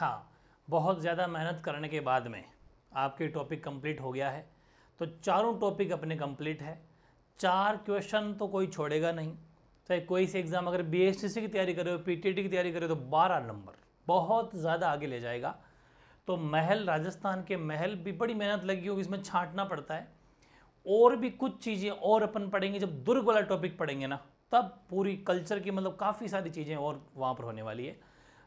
हाँ, बहुत ज़्यादा मेहनत करने के बाद में आपके टॉपिक कंप्लीट हो गया है। तो चारों टॉपिक अपने कंप्लीट है। 4 क्वेश्चन तो कोई छोड़ेगा नहीं। चाहे कोई से एग्ज़ाम अगर बीएसटीसी की तैयारी करे हो, पीटीटी की तैयारी करे तो 12 नंबर बहुत ज़्यादा आगे ले जाएगा। तो महल, राजस्थान के महल भी बड़ी मेहनत लगी होगी, इसमें छांटना पड़ता है। और भी कुछ चीज़ें और अपन पढ़ेंगे, जब दुर्ग वाला टॉपिक पढ़ेंगे ना, तब पूरी कल्चर की मतलब काफ़ी सारी चीज़ें और वहाँ पर होने वाली है।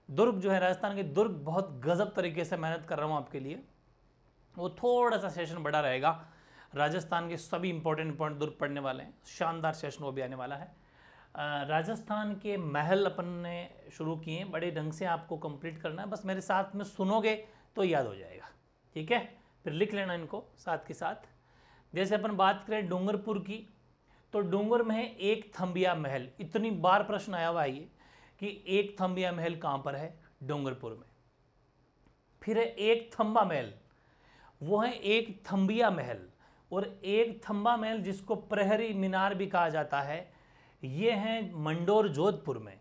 दुर्ग जो है, राजस्थान के दुर्ग बहुत गजब तरीके से मेहनत कर रहा हूँ आपके लिए। वो थोड़ा सा सेशन बड़ा रहेगा। राजस्थान के सभी इंपॉर्टेंट दुर्ग पढ़ने वाले हैं, शानदार सेशन वो भी आने वाला है। राजस्थान के महल अपन ने शुरू किए हैं, बड़े ढंग से आपको कंप्लीट करना है। बस मेरे साथ में सुनोगे तो याद हो जाएगा, ठीक है। फिर लिख लेना इनको साथ के साथ। जैसे अपन बात करें डूंगरपुर की, तो डूंगर में है एक थंबिया महल। इतनी बार प्रश्न आया हुआ है ये कि एक थंबिया महल कहाँ पर है, डूंगरपुर में। फिर है एक थंबा महल, वो है एक थंबिया महल। और एक थंबा महल जिसको प्रहरी मीनार भी कहा जाता है, ये है मंडोर जोधपुर में।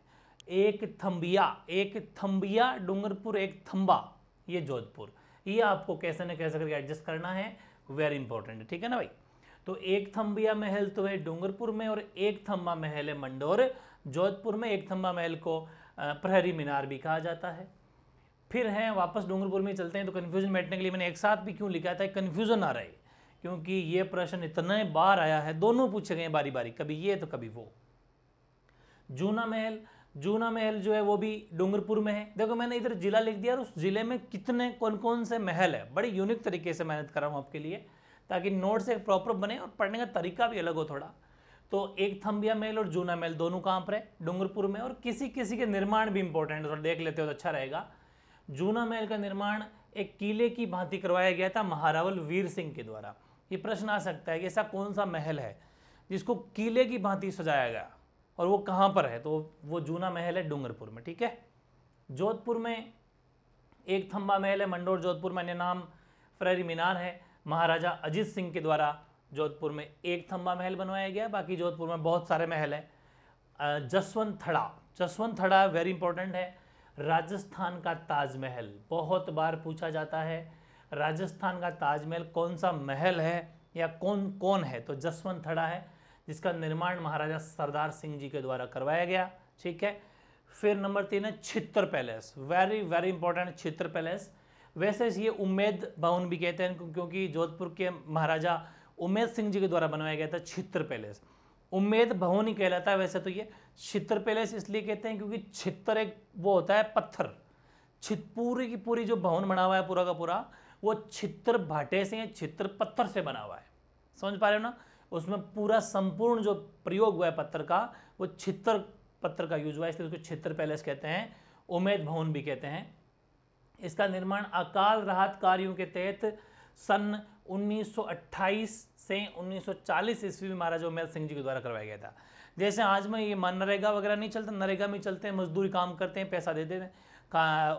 एक थंबिया डूंगरपुर, एक थंबा ये जोधपुर। ये आपको कैसे न कैसे करके एडजस्ट करना है, वेरी इंपॉर्टेंट है, ठीक है ना भाई। तो एक थंबिया महल तो है डूंगरपुर में और एक थंबा महल है मंडोर जोधपुर में। एक थंबा महल को प्रहरी मीनार भी कहा जाता है। फिर है, वापस डूंगरपुर में चलते हैं। तो कन्फ्यूजन मिटने के लिए मैंने एक साथ भी क्यों लिखा था, कन्फ्यूजन आ रहा है, क्योंकि ये प्रश्न इतने बार आया है, दोनों पूछे गए बारी बारी, कभी ये तो कभी वो। जूना महल जो है वो भी डूंगरपुर में है। देखो मैंने इधर जिला लिख दिया और उस जिले में कितने कौन कौन से महल है, बड़ी यूनिक तरीके से मेहनत कर रहा हूँ आपके लिए, ताकि नोट्स एक प्रॉपर बने और पढ़ने का तरीका भी अलग हो थोड़ा। तो एक थंबिया महल और जूना महल दोनों कहाँ पर है, डूंगरपुर में। और किसी किसी के निर्माण भी इंपॉर्टेंट है, थोड़ा देख लेते हो तो अच्छा रहेगा। जूना महल का निर्माण एक किले की भांति करवाया गया था महारावल वीर सिंह के द्वारा। ये प्रश्न आ सकता है कि ऐसा कौन सा महल है जिसको किले की भांति सजाया गया और वो कहाँ पर है, तो वो जूना महल है डूंगरपुर में, ठीक है। जोधपुर में एक थंबा महल है, मंडोर जोधपुर में अन्य नाम प्रहरी मीनार है। महाराजा अजीत सिंह के द्वारा जोधपुर में एक थंबा महल बनवाया गया। बाकी जोधपुर में बहुत सारे महल हैं। जसवंत थड़ा वेरी इंपॉर्टेंट है। राजस्थान का ताजमहल बहुत बार पूछा जाता है, राजस्थान का ताजमहल कौन सा महल है या कौन कौन है, तो जसवंत थड़ा है, जिसका निर्माण महाराजा सरदार सिंह जी के द्वारा करवाया गया, ठीक है। फिर नंबर 3 है Chhitar palace, very very important Chhitar palace. वैसे ये उम्मेद भवन भी कहते हैं, क्योंकि जोधपुर के महाराजा उम्मेद सिंह जी के द्वारा बनवाया गया था छित्र पैलेस। उम्मेद भवन ही कहलाता है वैसे तो ये। छित्र पैलेस इसलिए कहते हैं क्योंकि छित्र एक वो होता है पत्थर, पूरी की पूरी जो भवन बना हुआ है पूरा का पूरा, वो छित्र भाटे से, छित्र पत्थर से बना हुआ है, समझ पा रहे हो ना। उसमें पूरा संपूर्ण जो प्रयोग हुआ है पत्थर का, वो छित्र पत्थर का यूज हुआ है, इसलिए उसको छित्र पैलेस कहते हैं, उम्मेद भवन भी कहते हैं। इसका निर्माण अकाल राहत कार्यों के तहत सन 1928 से 1940 ईस्वी में महाराजा उम्मेद सिंह जी के द्वारा करवाया गया था। जैसे आज में ये नरेगा वगैरह नहीं चलता, नरेगा में चलते हैं, मजदूरी काम करते हैं, पैसा देते हैं।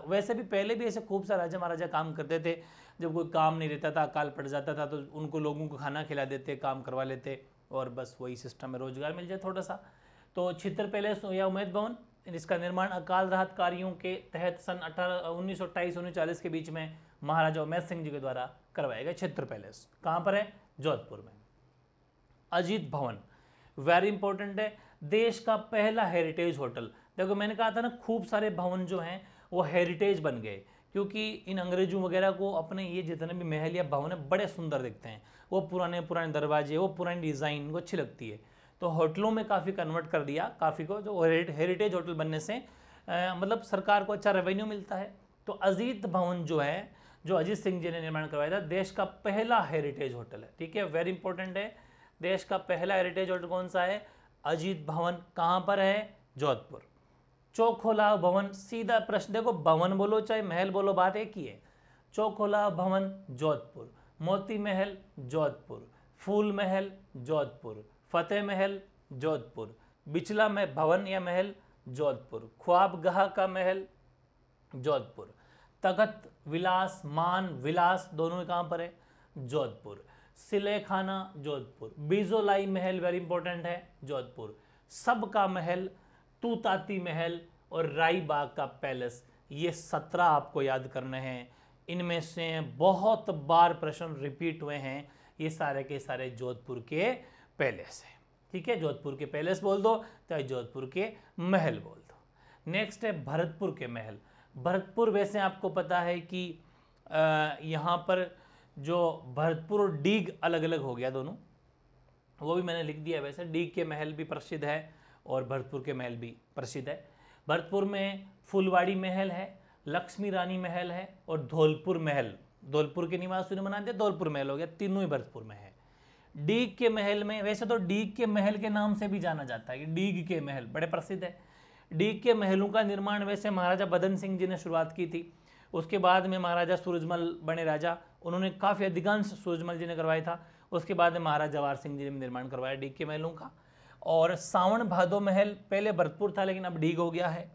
वैसे भी पहले भी ऐसे खूब सारे राजा महाराजा काम करते थे। जब कोई काम नहीं रहता था, अकाल पड़ जाता था, तो उनको लोगों को खाना खिला देते, काम करवा लेते, और बस वही सिस्टम में रोजगार मिल जाए थोड़ा सा। तो छित्र पैलेस या उम्मेद भवन, इसका निर्माण अकाल राहत कार्यों के तहत सन 1928-1940 के बीच में महाराजा उम्मेद सिंह जी के द्वारा करवाया गया। छित्र पैलेस कहाँ पर है, जोधपुर में। अजीत भवन वेरी इंपॉर्टेंट है, देश का पहला हेरिटेज होटल। देखो मैंने कहा था ना, खूब सारे भवन जो हैं वो हेरिटेज बन गए, क्योंकि इन अंग्रेजों वगैरह को अपने ये जितने भी महल या भवन है बड़े सुंदर दिखते हैं, वो पुराने पुराने दरवाजे, वो पुरानी डिज़ाइन को अच्छी लगती है, तो होटलों में काफ़ी कन्वर्ट कर दिया काफ़ी को, जो हेरिटेज होटल बनने से मतलब सरकार को अच्छा रेवेन्यू मिलता है। तो अजीत भवन जो है, जो अजीत सिंह जी ने निर्माण करवाया था, देश का पहला हेरिटेज होटल है, ठीक है, वेरी इंपॉर्टेंट है। देश का पहला हेरिटेज होटल कौन सा है, अजीत भवन। कहाँ पर है, जोधपुर। चौखोला भवन, सीधा प्रश्न, देखो भवन बोलो चाहे महल बोलो बात एक ही है। चौखोला भवन जोधपुर, मोती महल जोधपुर, फूल महल जोधपुर, फतेह महल जोधपुर, बिचला में भवन या महल जोधपुर, ख्वाबगाह का महल जोधपुर, तख्त विलास, मान विलास दोनों कहाँ पर है, जोधपुर, सिलेखाना जोधपुर, बीजोलाई महल वेरी इंपॉर्टेंट है, जोधपुर, सबका महल, तूताती महल और राई बाग का पैलेस, ये 17 आपको याद करने हैं। इनमें से बहुत बार प्रश्न रिपीट हुए हैं, ये सारे के सारे जोधपुर के पैलेस है। ठीक है, जोधपुर के पैलेस बोल दो चाहे जोधपुर के महल बोल दो। नेक्स्ट है भरतपुर के महल। भरतपुर वैसे आपको पता है कि यहाँ पर जो भरतपुर और डीग अलग अलग हो गया दोनों, वो भी मैंने लिख दिया। वैसे डीग के महल भी प्रसिद्ध है और भरतपुर के महल भी प्रसिद्ध है। भरतपुर में फुलवाड़ी महल है, लक्ष्मी रानी महल है और धौलपुर महल, धौलपुर के निवासियों ने बना दिया धौलपुर महल हो गया, तीनों ही भरतपुर में है। डीग के महल में, वैसे तो डीग के महल के नाम से भी जाना जाता है कि डीग के महल बड़े प्रसिद्ध है। डीग के महलों का निर्माण वैसे महाराजा बदन सिंह जी ने शुरुआत की थी, उसके बाद में महाराजा सूरजमल बने राजा, उन्होंने काफ़ी अधिकांश सूरजमल जी ने करवाया था। उसके बाद में महाराजा जवाहर सिंह जी ने निर्माण करवाया डीग के महलों का। और सावन भादो महल पहले भरतपुर था लेकिन अब डीग हो गया है।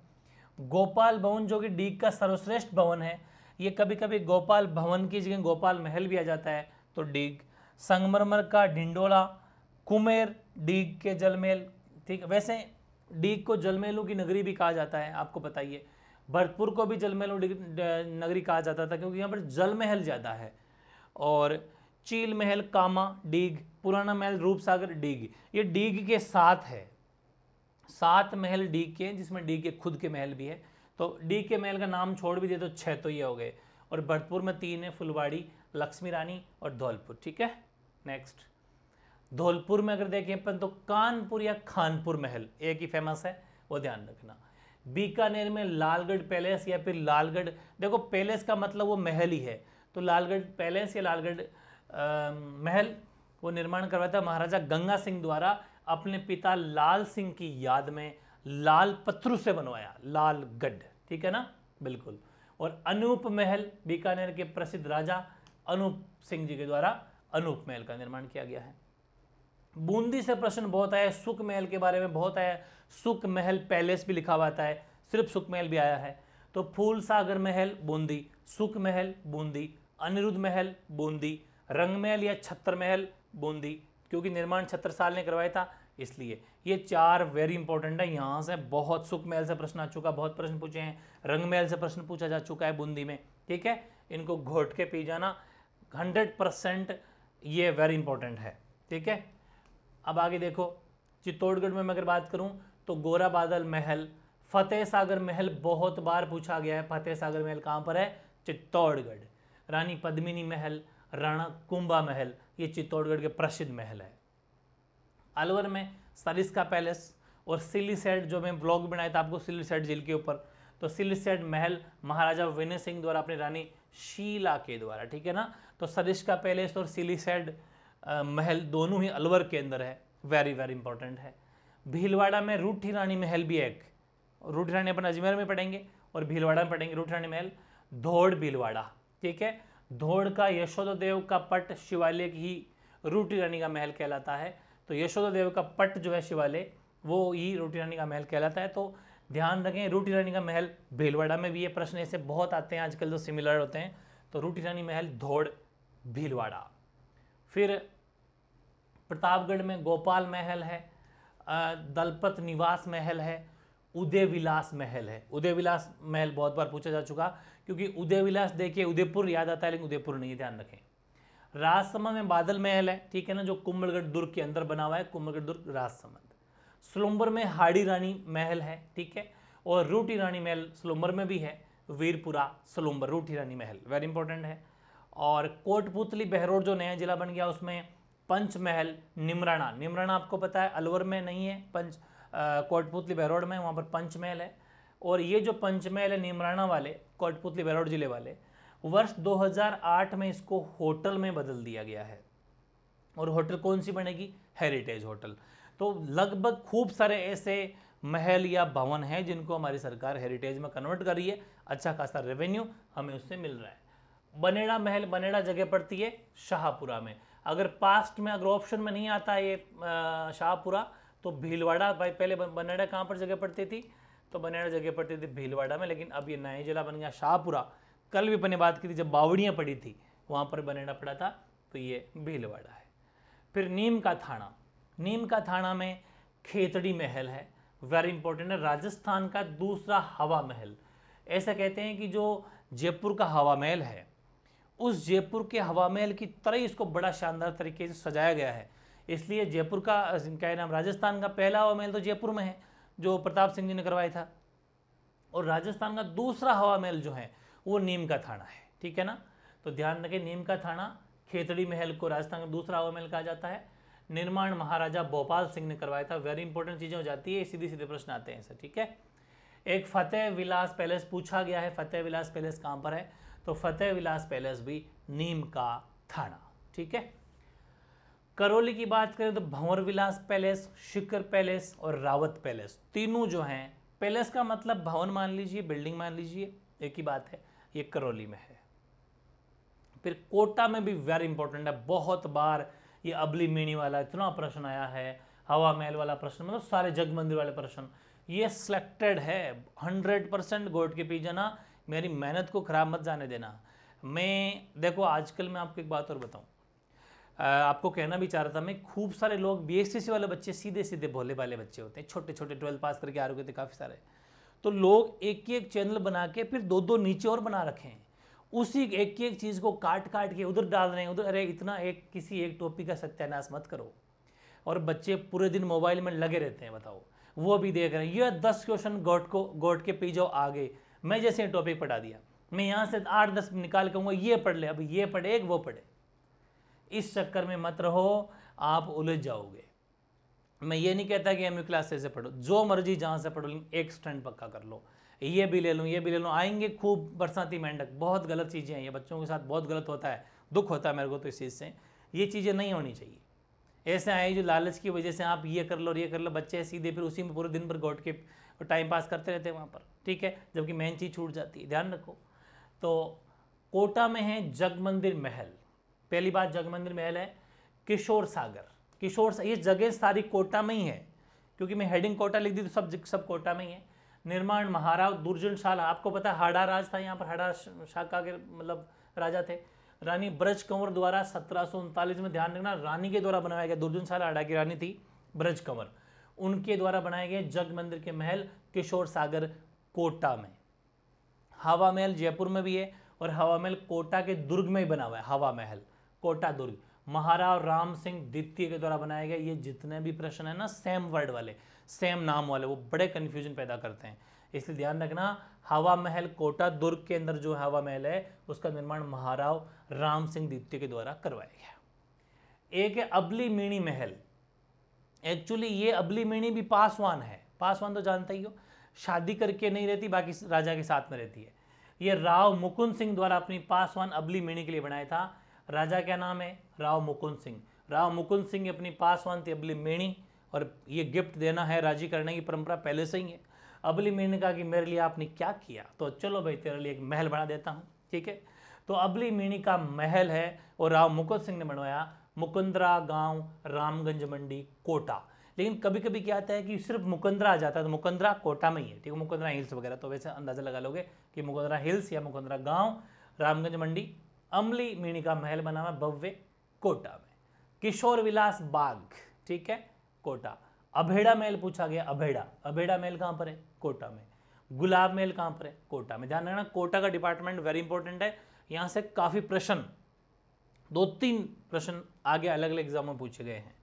गोपाल भवन जो कि डीग का सर्वश्रेष्ठ भवन है, ये कभी कभी गोपाल भवन की जगह गोपाल महल भी आ जाता है, तो डीग। संगमरमर का ढिंडोला, कुमेर डीग के जलमहल। ठीक है, वैसे डीग को जलमहलों की नगरी भी कहा जाता है, आपको बताइए। भरतपुर को भी जलमहलों नगरी कहा जाता था क्योंकि यहाँ पर जल महल ज़्यादा है। और चील महल कामा डीग, पुराना महल रूपसागर डीग, ये डीग के साथ है। 7 महल डीग के, जिसमें डीग के खुद के महल भी है। तो डीग के महल का नाम छोड़ भी दे तो 6 तो ये हो गए। और भरतपुर में 3 है, फुलवाड़ी, लक्ष्मी रानी और धौलपुर। ठीक है, नेक्स्ट धौलपुर में अगर देखें अपन तो कानपुर या खानपुर महल एक ही फेमस है, वो ध्यान रखना। बीकानेर में लालगढ़ पैलेस या फिर लालगढ़, देखो पैलेस का मतलब वो महल ही है, तो लालगढ़ पैलेस या लालगढ़ महल वो निर्माण करवाया था महाराजा गंगा सिंह द्वारा अपने पिता लाल सिंह की याद में, लाल पत्थरों से बनवाया, लालगढ़। ठीक है ना, बिल्कुल। और अनूप महल बीकानेर के प्रसिद्ध राजा अनूप सिंह जी के द्वारा अनूप महल का निर्माण किया गया है। बूंदी से प्रश्न बहुत आया, सुख महल के बारे में बहुत आया, सुख महल पैलेस भी लिखा हुआ आता है, सिर्फ सुख महल भी आया है। तो फूल सागर महल बूंदी, सुख महल बूंदी, अनिरुद्ध महल बूंदी, रंग महल या छत्र महल बूंदी, क्योंकि निर्माण छत्रसाल ने करवाया था इसलिए। ये 4 वेरी इंपॉर्टेंट है, यहाँ से बहुत, सुख महल से प्रश्न आ चुका, बहुत प्रश्न पूछे हैं, रंग महल से प्रश्न पूछा जा चुका है बूंदी में। ठीक है, इनको घोट के पी जाना, 100% ये वेरी इंपॉर्टेंट है। ठीक है, अब आगे देखो, चित्तौड़गढ़ में मैं अगर बात करूं तो गोरा बादल महल, फतेह सागर महल बहुत बार पूछा गया है। फतेह सागर महल कहाँ पर है? चित्तौड़गढ़। रानी पद्मिनी महल, राणा कुंभा महल, ये चित्तौड़गढ़ के प्रसिद्ध महल है। अलवर में सरिस्का पैलेस और सिल्लीसेट, जो मैं ब्लॉग बनाया था आपको सिल्लीसेट झील के ऊपर, तो सिल्लीसेट महल महाराजा विनय सिंह द्वारा अपनी रानी शीला के द्वारा। ठीक है ना, तो सरिस्का पैलेस और सिल्लीसेट महल दोनों ही अलवर के अंदर है, वेरी वेरी इंपॉर्टेंट है। भीलवाड़ा में रूठी रानी महल भी एक, रूठी रानी अपन अजमेर में पढ़ेंगे और भीलवाड़ा में पढ़ेंगे रूठी रानी महल। धौड़ भीलवाड़ा, ठीक है, धौड़ का यशोदा देव का पट शिवालय की रूठी रानी का महल कहलाता है। तो यशोदा देव का पट जो है शिवालय, वो ही रूठी रानी का महल कहलाता है। तो ध्यान रखें, रूठी रानी का महल भीलवाड़ा में भी, ये प्रश्न ऐसे बहुत आते हैं आजकल, तो सिमिलर होते हैं। तो रूठी रानी महल धौड़ भीलवाड़ा। फिर प्रतापगढ़ में गोपाल महल है, दलपत निवास महल है, उदय विलास महल है। उदय विलास महल बहुत बार पूछा जा चुका, क्योंकि उदय विलास देखिए उदयपुर याद आता है लेकिन उदयपुर नहीं, ध्यान रखें। राजसमंद में बादल महल है, ठीक है ना, जो कुंभलगढ़ दुर्ग के अंदर बना हुआ है, कुंभलगढ़ दुर्ग राजसमंद। सुलुम्बर में हाड़ी रानी महल है, ठीक है, और रूठी रानी महल सुलुम्बर में भी है, वीरपुरा सुलुम्बर रूठी रानी महल वेरी इंपॉर्टेंट है। और कोटपुतली बहरोड जो नया जिला बन गया उसमें पंचमहल निमराना, निमराना आपको पता है अलवर में नहीं है, कोटपुतली बहरोड में, वहाँ पर पंचमहल है। और ये जो पंचमहल है निमराना वाले, कोटपुतली बहरोड जिले वाले, वर्ष 2008 में इसको होटल में बदल दिया गया है। और होटल कौन सी बनेगी? Heritage hotel. तो लगभग खूब सारे ऐसे महल या भवन हैं जिनको हमारी सरकार हेरिटेज में कन्वर्ट कर रही है, अच्छा खासा रेवेन्यू हमें उससे मिल रहा है। बनेड़ा महल, बनेड़ा जगह पड़ती है शाहपुरा में। अगर पास्ट में, अगर ऑप्शन में नहीं आता है ये शाहपुरा, तो भीलवाड़ा, भाई पहले बनेड़ा कहाँ पर जगह पड़ती थी? तो बनेड़ा जगह पड़ती थी भीलवाड़ा में, लेकिन अब ये नया जिला बन गया शाहपुरा। कल भी अपने बात की थी जब बावड़ियाँ पड़ी थी वहाँ पर बनेड़ा पड़ा था, तो ये भीलवाड़ा है। फिर नीम का थाना, नीम का थाना में खेतड़ी महल है, वेरी इंपॉर्टेंट है, राजस्थान का दूसरा हवा महल। ऐसा कहते हैं कि जो जयपुर का हवा महल है, उस जयपुर के हवा महल की तरह ही इसको बड़ा शानदार तरीके से सजाया गया है। इसलिए जयपुर का क्या नाम, राजस्थान का पहला हवा महल तो जयपुर में है जो प्रताप सिंह जी ने करवाया था, और राजस्थान का दूसरा हवा महल जो है वो नीम का थाना है। ठीक है ना, तो ध्यान रखें, नीम का थाना खेतड़ी महल को राजस्थान का दूसरा हवा महल कहा जाता है। निर्माण महाराजा भोपाल सिंह ने करवाया था। वेरी इंपॉर्टेंट चीज़ें हो जाती है, सीधे सीधे प्रश्न आते हैं ऐसे। ठीक है, एक फतेह विलास पैलेस पूछा गया है, फतेह विलास पैलेस कहाँ पर है, तो फतेह विलास पैलेस भी नीम का थाना। ठीक है, करौली की बात करें तो भंवर विलास पैलेस, शिखर पैलेस और रावत पैलेस, तीनों जो हैं, पैलेस का मतलब भवन मान लीजिए, बिल्डिंग मान लीजिए, एक ही बात है, ये करौली में है। फिर कोटा में भी वेरी इंपॉर्टेंट है, बहुत बार ये अबली मीणी वाला इतना प्रश्न आया है, हवा महल वाला प्रश्न, मतलब सारे जग मंदिर वाले प्रश्न, ये सिलेक्टेड है 100%। गोट के पी जाना, मेरी मेहनत को खराब मत जाने देना। मैं देखो आजकल मैं आपको एक बात और बताऊं, आपको कहना भी चाह रहा था मैं, खूब सारे लोग बीएसटीसी वाले बच्चे सीधे सीधे भोले भाले बच्चे होते हैं, छोटे छोटे 12th पास करके आ रहे थे काफ़ी सारे, तो लोग एक एक चैनल बना के फिर दो दो नीचे और बना रखे हैं, उसी एक एक चीज़ को काट काट के उधर डाल रहे हैं उधर। अरे इतना एक किसी एक टॉपिक का सत्यानाश मत करो। और बच्चे पूरे दिन मोबाइल में लगे रहते हैं, बताओ, वो भी देख रहे हैं। ये 10 क्वेश्चन गोट के पी जाओ आगे, मैं जैसे टॉपिक पढ़ा दिया, मैं यहाँ से 8-10 निकाल कहूँगा ये पढ़ ले, अब ये पढ़े एक वो पढ़े, इस चक्कर में मत रहो, आप उलझ जाओगे। मैं ये नहीं कहता कि एमयू क्लास से पढ़ो, जो मर्जी जहाँ से पढ़ो, एक स्टैंड पक्का कर लो, ये भी ले लूँ ये भी ले लूँ, आएंगे खूब बरसाती मेंढक। बहुत गलत चीज़ें हैं ये, बच्चों के साथ बहुत गलत होता है, दुख होता है मेरे को तो इस चीज़ से। ये चीज़ें नहीं होनी चाहिए। ऐसे आए जो लालच की वजह से आप ये कर लो ये कर लो, बच्चे सीधे फिर उसी में पूरे दिन भर गोट के टाइम पास करते रहते हैं वहाँ पर। ठीक है, जबकि मेन चीज़ छूट जाती है, ध्यान रखो। तो कोटा में है जग मंदिर महल, पहली बात जग मंदिर महल है। किशोर सागर, ये जगह सारी कोटा में ही है, क्योंकि मैं हेडिंग कोटा लिख दी तो सब कोटा में ही है। निर्माण महाराव दुर्जनशाला, आपको पता है हाड़ा राज था यहाँ पर, हाड़ा शाखा के मतलब राजा थे। रानी ब्रज कंवर द्वारा 1739 में, ध्यान रखना, रानी के द्वारा बनाया गया। दुर्जनशाला हाड़ा की रानी थी ब्रज कंवर, उनके द्वारा बनाए गए जग मंदिर के महल किशोर सागर कोटा में। हवा महल जयपुर में भी है, और हवा महल कोटा के दुर्ग में ही बना हुआ है। हवा महल कोटा दुर्ग, महाराव राम सिंह द्वितीय के द्वारा बनाए गए। ये जितने भी प्रश्न है ना सेम वर्ड वाले, सेम नाम वाले, वो बड़े कन्फ्यूजन पैदा करते हैं, इसलिए ध्यान रखना। हवा महल कोटा दुर्ग के अंदर जो हवा महल है उसका निर्माण महाराव राम सिंह द्वितीय के द्वारा करवाया गया। एक है अबली मीणी महल, एक्चुअली ये अबली मीणी भी पासवान है, पासवान तो जानते ही हो, शादी करके नहीं रहती, बाकी राजा के साथ में रहती है। ये राव मुकुंद सिंह द्वारा अपनी पासवान अबली मीणी के लिए बनाया था। राजा क्या नाम है, राव मुकुंद सिंह। राव मुकुंद सिंह अपनी पासवान थी अबली मीणी, और ये गिफ्ट देना है राजी करने की परंपरा पहले से ही है। अबली मीणी ने कहा कि मेरे लिए आपने क्या किया, तो चलो भाई तेरे लिए एक महल बना देता हूँ। ठीक है, तो अबली मीणी का महल है और राव मुकुंद सिंह ने बनवाया। मुकुंदरा गांव, रामगंज मंडी, कोटा। लेकिन कभी कभी क्या आता है कि सिर्फ मुकुंदरा आ जाता है, तो मुकुंदरा कोटा में ही है। ठीक है, मुकुंदरा हिल्स वगैरह, तो वैसे अंदाजा लगा लोगे कि मुकुंदरा हिल्स या मुकुंदरा गांव, रामगंज मंडी। अमली मीणी का महल बना हुआ भव्य कोटा में। किशोर विलास बाग, ठीक है, कोटा। अभेड़ा महल पूछा गया, अभेड़ा महल कहाँ पर है, कोटा में। गुलाब महल कहाँ पर है, कोटा में। ध्यान रखना, कोटा का डिपार्टमेंट वेरी इंपॉर्टेंट है, यहाँ से काफ़ी प्रश्न, 2-3 प्रश्न आगे अलग अलग एग्जाम में पूछे गए हैं।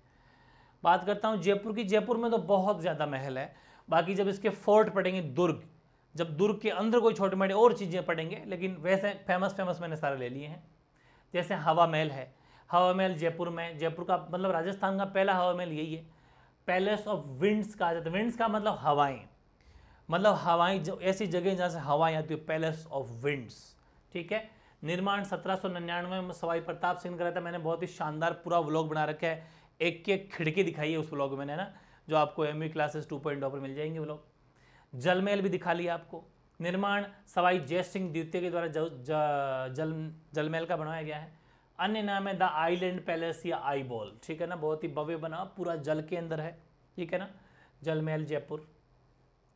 बात करता हूँ जयपुर की। जयपुर में तो बहुत ज़्यादा महल है, बाकी जब इसके फोर्ट पढ़ेंगे, दुर्ग, जब दुर्ग के अंदर कोई छोटे मोटे और चीज़ें पढ़ेंगे, लेकिन वैसे फेमस मैंने सारे ले लिए हैं। जैसे हवा महल है, हवा महल जयपुर में, जयपुर का मतलब राजस्थान का पहला हवा महल यही है। पैलेस ऑफ विंड्स कहा जाता है, विंड्स का मतलब हवाएं, मतलब हवाएं जो ऐसी जगह जहाँ से हवाएं आती है, पैलेस ऑफ विंड्स। ठीक है, निर्माण 1799 में सवाई प्रताप सिंह ने कराया था। मैंने बहुत ही शानदार पूरा व्लॉग बना रखा है, एक एक खिड़की दिखाई है उस व्लॉग में मैंने ना, जो आपको एमवी क्लासेस 2.0 पर मिल जाएंगे व्लॉग। जल महल भी दिखा लिया आपको। निर्माण सवाई जय सिंह द्वितीय के द्वारा जल महल का बनाया गया है। अन्य नाम है द आइलैंड पैलेस या आई बॉल। ठीक है ना, बहुत ही भव्य बना, पूरा जल के अंदर है। ठीक है ना, जल महल जयपुर।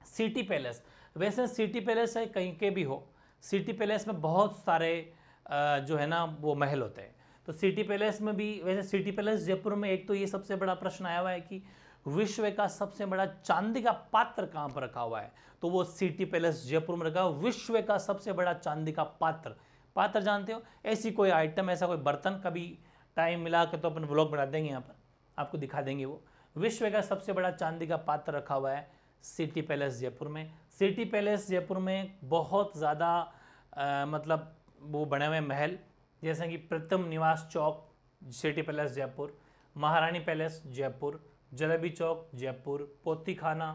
सिटी पैलेस, वैसे सिटी पैलेस है कहीं के भी हो, सिटी पैलेस में बहुत सारे जो है ना वो महल होते हैं। तो सिटी पैलेस में भी, वैसे सिटी पैलेस जयपुर में एक तो ये सबसे बड़ा प्रश्न आया हुआ है कि विश्व का सबसे बड़ा चांदी का पात्र कहाँ पर रखा हुआ है, तो वो सिटी पैलेस जयपुर में रखा हुआ विश्व का सबसे बड़ा चांदी का पात्र। पात्र जानते हो, ऐसी कोई आइटम, ऐसा कोई बर्तन, कभी टाइम मिला के तो अपन व्लॉग बना देंगे, यहाँ पर आपको दिखा देंगे। वो विश्व का सबसे बड़ा चांदी का पात्र रखा हुआ है सिटी पैलेस जयपुर में। सिटी पैलेस जयपुर में बहुत ज़्यादा मतलब वो बने हुए महल, जैसे कि प्रीतम निवास चौक सिटी पैलेस जयपुर, महारानी पैलेस जयपुर, जलेबी चौक जयपुर, पोती खाना,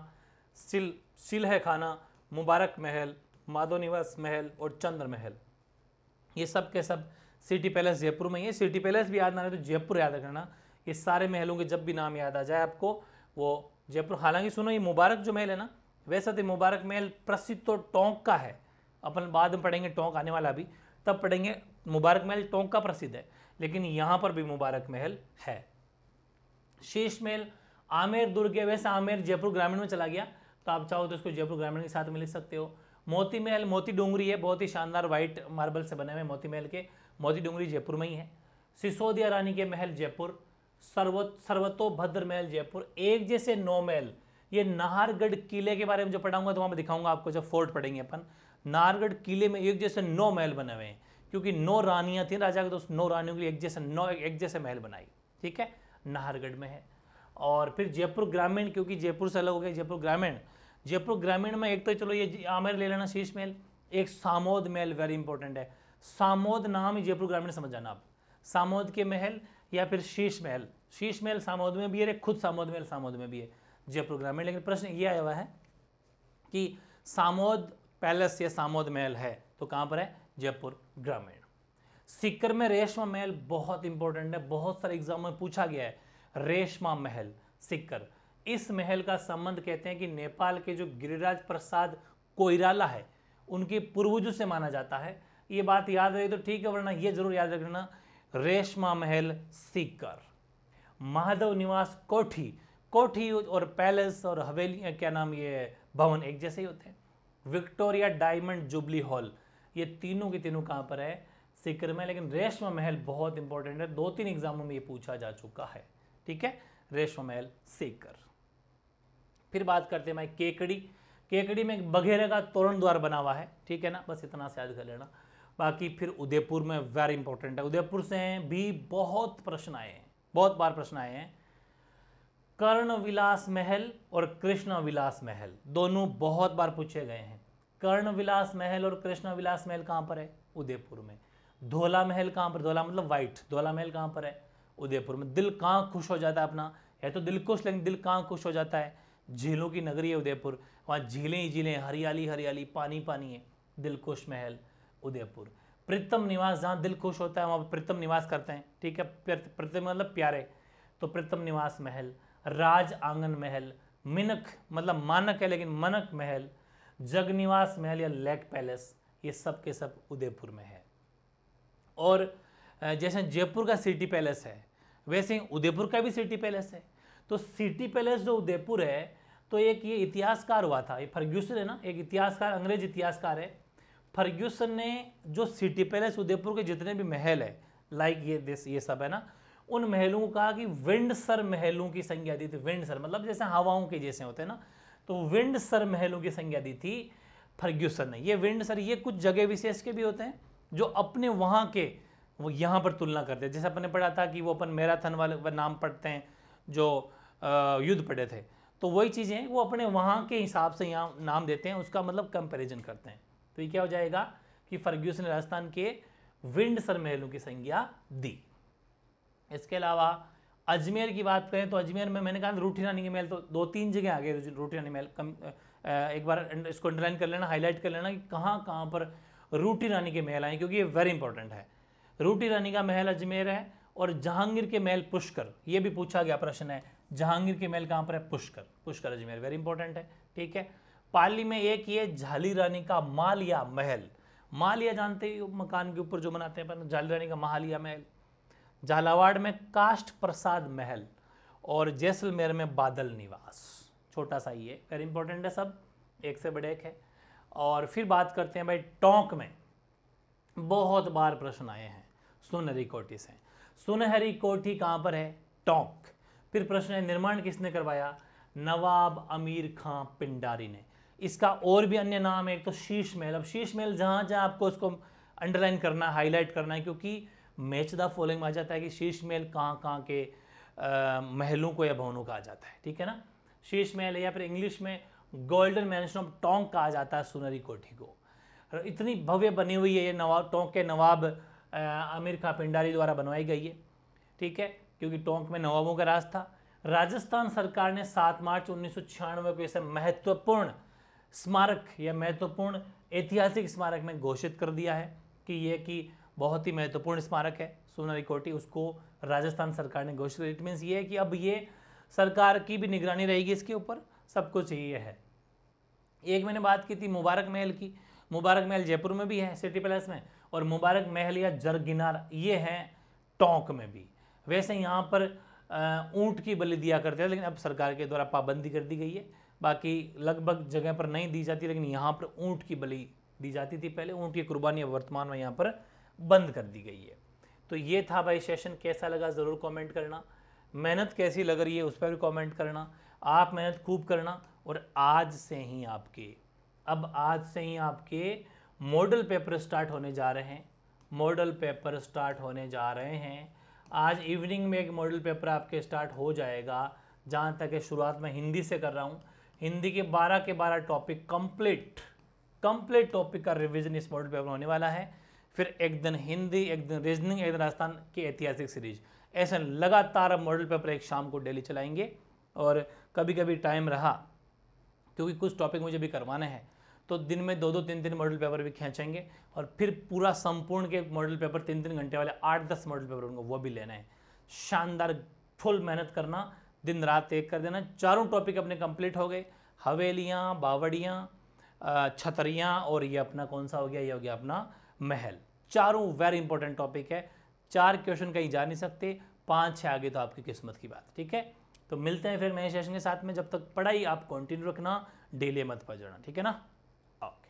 सिलह खाना, मुबारक महल, माधव निवास महल और चंद्र महल, ये सब के सब सिटी पैलेस जयपुर में। ये सिटी पैलेस भी याद ना रहे तो जयपुर याद रखना। ये सारे महलों के जब भी नाम याद आ जाए आपको वो जयपुर। हालांकि सुनो, ये मुबारक जो महल है ना, वैसे तो मुबारक महल प्रसिद्ध तो टोंक का है, अपन बाद में पढ़ेंगे, टोंक आने वाला भी, तब पढ़ेंगे। मुबारक महल टोंक का प्रसिद्ध है, लेकिन यहाँ पर भी मुबारक महल है। शीश महल आमेर दुर्ग है, वैसे आमेर जयपुर ग्रामीण में चला गया, तो आप चाहो तो इसको जयपुर ग्रामीण के साथ में लिख सकते हो। मोती महल, मोती डोंगरी है, बहुत ही शानदार व्हाइट मार्बल से बने हुए मोती महल के, मोती डोंगरी जयपुर में ही है। सिसोदिया रानी के महल जयपुर, सर्वतोभद्र महल जयपुर, एक जैसे 9 महल। ये नाहरगढ़ किले के बारे में जो पढ़ाऊंगा तो वहाँ मैं दिखाऊंगा आपको, जब फोर्ट पढ़ेंगे अपन। नाहरगढ़ किले में एक जैसे 9 महल बने हुए हैं, क्योंकि 9 रानियां थी राजा के, तो 9 रानियों के लिए एक जैसे महल बनाई, ठीक है, नाहरगढ़ में है। और फिर जयपुर ग्रामीण, क्योंकि जयपुर से अलग हो गया जयपुर ग्रामीण। जयपुर ग्रामीण में एक तो चलो ये आमेर ले लेना, शीश महल, एक सामोद महल वेरी इंपॉर्टेंट है। सामोद नाम ही जयपुर ग्रामीण समझ जाना आप, सामोद के महल या फिर शीश महल। शीश महल सामोद में भी है, खुद सामोद महल सामोद में भी है जयपुर ग्रामीण। लेकिन प्रश्न ये आया हुआ है कि सामोद पैलेस या सामोद महल है तो कहाँ पर है, जयपुर ग्रामीण। सीकर में रेशमा महल बहुत इंपॉर्टेंट है, बहुत सारे एग्जाम में पूछा गया है। रेशमा महल सीकर, इस महल का संबंध कहते हैं कि नेपाल के जो गिरिराज प्रसाद कोइराला है उनके पूर्वजों से माना जाता है। ये बात याद रहे तो ठीक है, वरना ये जरूर याद रखना, रेशमा महल सीकर। महादेव निवास कोठी, कोठी और पैलेस और हवेली, क्या नाम, ये भवन एक जैसे ही होते हैं। विक्टोरिया डायमंड जुबली हॉल, ये तीनों के तीनों कहाँ पर है, सीकर में। लेकिन रेशमा महल बहुत इंपॉर्टेंट है, 2-3 एग्जामों में ये पूछा जा चुका है, ठीक है, रेशमा महल सीकर। फिर बात करते हैं भाई केकड़ी। केकड़ी में एक बघेरे का तोरण द्वार बना हुआ है, ठीक है ना, बस इतना से याद कर लेना। बाकी फिर उदयपुर में वेरी इंपॉर्टेंट है, उदयपुर से भी बहुत प्रश्न आए हैं, बहुत बार प्रश्न आए हैं। कर्णविलास महल और कृष्ण विलास महल दोनों बहुत बार पूछे गए हैं। कर्णविलास महल और कृष्ण विलास महल कहाँ पर है, उदयपुर में। धोला महल कहाँ पर, धोला मतलब व्हाइट, धोला महल कहाँ पर है, उदयपुर में। दिल कहाँ खुश हो जाता है अपना, है तो दिल खुश, लेकिन दिल कहाँ खुश हो जाता है, झीलों की नगरी है उदयपुर, वहाँ झीलें ही झीलें, हरियाली हरियाली, पानी पानी है, दिलखुश महल उदयपुर। प्रीतम निवास, जहाँ दिल खुश होता है वहाँ पर प्रीतम निवास करते हैं, ठीक है, प्रीतम मतलब प्यारे, तो प्रीतम निवास महल। राज आंगन महल, मिनक मतलब मानक है लेकिन मनक महल, जगनिवास महल या लेक पैलेस, ये सब के सब उदयपुर में है। और जैसे जयपुर का सिटी पैलेस है वैसे ही उदयपुर का भी सिटी पैलेस है। तो सिटी पैलेस जो उदयपुर है, तो एक ये इतिहासकार हुआ था, ये फर्ग्यूसन है ना, एक इतिहासकार, अंग्रेज इतिहासकार है। फर्ग्यूसन ने जो सिटी पैलेस उदयपुर के जितने भी महल है, लाइक ये सब है ना, उन महलों को कहा कि विंडसर महलों की संज्ञा दी थी। विंडसर मतलब जैसे हवाओं के जैसे होते हैं ना, तो विंडसर महलों की संज्ञा दी थी फर्ग्यूसन ने। ये विंडसर, ये कुछ जगह विशेष के भी होते हैं जो अपने वहाँ के वो यहाँ पर तुलना करते हैं। जैसे अपन ने पढ़ा था कि वो अपन मैराथन वाले नाम पढ़ते हैं जो युद्ध पढ़े थे, तो वही चीज़ें वो अपने वहाँ के हिसाब से यहाँ नाम देते हैं, उसका मतलब कंपैरिजन करते हैं। तो ये क्या हो जाएगा कि फर्ग्यूसन ने राजस्थान के विंडसर महलों की संज्ञा दी। इसके अलावा अजमेर की बात करें तो अजमेर में मैंने कहा रूठी रानी के महल, तो 2-3 जगह आ गए रूठी रानी महल। एक बार इसको अंडरलाइन कर लेना, हाईलाइट कर लेना कि कहाँ कहाँ पर रूठी रानी के महल आए, क्योंकि ये वेरी इंपॉर्टेंट है। रूठी रानी का महल अजमेर है, और जहांगीर के महल पुष्कर, ये भी पूछा गया प्रश्न है, जहांगीर के महल कहाँ पर है, पुष्कर, पुष्कर अजमेर, वेरी इंपॉर्टेंट है, ठीक है। पाली में एक ये झाली रानी का मालिया महल, मालिया जानते हो मकान के ऊपर जो बनाते हैं अपन, झाली रानी का मालिया महल। झालावाड़ में काष्ठ प्रसाद महल, और जैसलमेर में बादल निवास, छोटा सा ही है, वेरी इंपॉर्टेंट है, सब एक से बड़े एक है। और फिर बात करते हैं भाई टोंक में, बहुत बार प्रश्न आए हैं सुनहरी कोठी से। सुनहरी कोठी कहाँ पर है, टोंक। फिर प्रश्न है निर्माण किसने करवाया? नवाब अमीर खां पिंडारी ने। इसका और भी अन्य नाम है, एक तो शीश महल। अब शीश महल जहाँ जहाँ आपको उसको अंडरलाइन करना, हाईलाइट करना है, क्योंकि मैच द फॉलोइंग में आ जाता है कि शीश महल कहाँ कहाँ के महलों को या भवनों का आ जाता है, ठीक है ना। शीश महल, या फिर इंग्लिश में गोल्डन मैंशन ऑफ टोंक कहा जाता है सुनहरी कोठी को। इतनी भव्य बनी हुई है ये, नवाब टोंक के नवाब आमिर खां पिंडारी द्वारा बनवाई गई है, ठीक है, क्योंकि टोंक में नवाबों का राज था। राजस्थान सरकार ने 7 मार्च 1996 को इसे महत्वपूर्ण स्मारक या महत्वपूर्ण ऐतिहासिक स्मारक में घोषित कर दिया है कि बहुत ही महत्वपूर्ण स्मारक है सुनहरी कोठी, उसको राजस्थान सरकार ने घोषित। इट मीन्स ये है कि अब ये सरकार की भी निगरानी रहेगी इसके ऊपर, सब कुछ ये है। एक मैंने बात की थी मुबारक महल की। मुबारक महल जयपुर में भी है सिटी पैलेस में, और मुबारक महल या जरगिनार ये है टोंक में भी। वैसे यहाँ पर ऊंट की बलि दिया करते हैं, लेकिन अब सरकार के द्वारा पाबंदी कर दी गई है। बाकी लगभग जगह पर नहीं दी जाती, लेकिन यहाँ पर ऊंट की बलि दी जाती थी पहले। ऊंट की कुर्बानी वर्तमान में यहाँ पर बंद कर दी गई है। तो ये था भाई सेशन, कैसा लगा ज़रूर कमेंट करना। मेहनत कैसी लग रही है उस पर भी कमेंट करना। आप मेहनत खूब करना, और आज से ही आपके मॉडल पेपर स्टार्ट होने जा रहे हैं। मॉडल पेपर स्टार्ट होने जा रहे हैं। आज इवनिंग में एक मॉडल पेपर आपके स्टार्ट हो जाएगा। जहाँ तक है शुरुआत में हिंदी से कर रहा हूँ। हिंदी के 12 के 12 टॉपिक कंप्लीट टॉपिक का रिवीजन इस मॉडल पेपर होने वाला है। फिर एक दिन हिंदी, एक दिन रीजनिंग, एक दिन राजस्थान की ऐतिहासिक सीरीज, ऐसे लगातार अब मॉडल पेपर एक शाम को डेली चलाएंगे। और कभी कभी टाइम रहा, क्योंकि कुछ टॉपिक मुझे भी करवाने हैं, तो दिन में 2-2, 3-3 मॉडल पेपर भी खींचेंगे। और फिर पूरा संपूर्ण के मॉडल पेपर 3-3 घंटे वाले 8-10 मॉडल पेपर उनको वो भी लेना है। शानदार फुल मेहनत करना, दिन रात एक कर देना। चारों टॉपिक अपने कंप्लीट हो गए। हवेलियाँ, बावड़ियाँ, छतरियाँ, और ये अपना कौन सा हो गया, ये हो गया अपना महल। चारों वेरी इंपॉर्टेंट टॉपिक है। 4 क्वेश्चन कहीं जा नहीं सकते, 5-6 आगे तो आपकी किस्मत की बात, ठीक है। तो मिलते हैं फिर नए सेशन के साथ में। जब तक पढ़ाई आप कंटिन्यू रखना, डेली मत पढ़ना, ठीक है ना। ओके।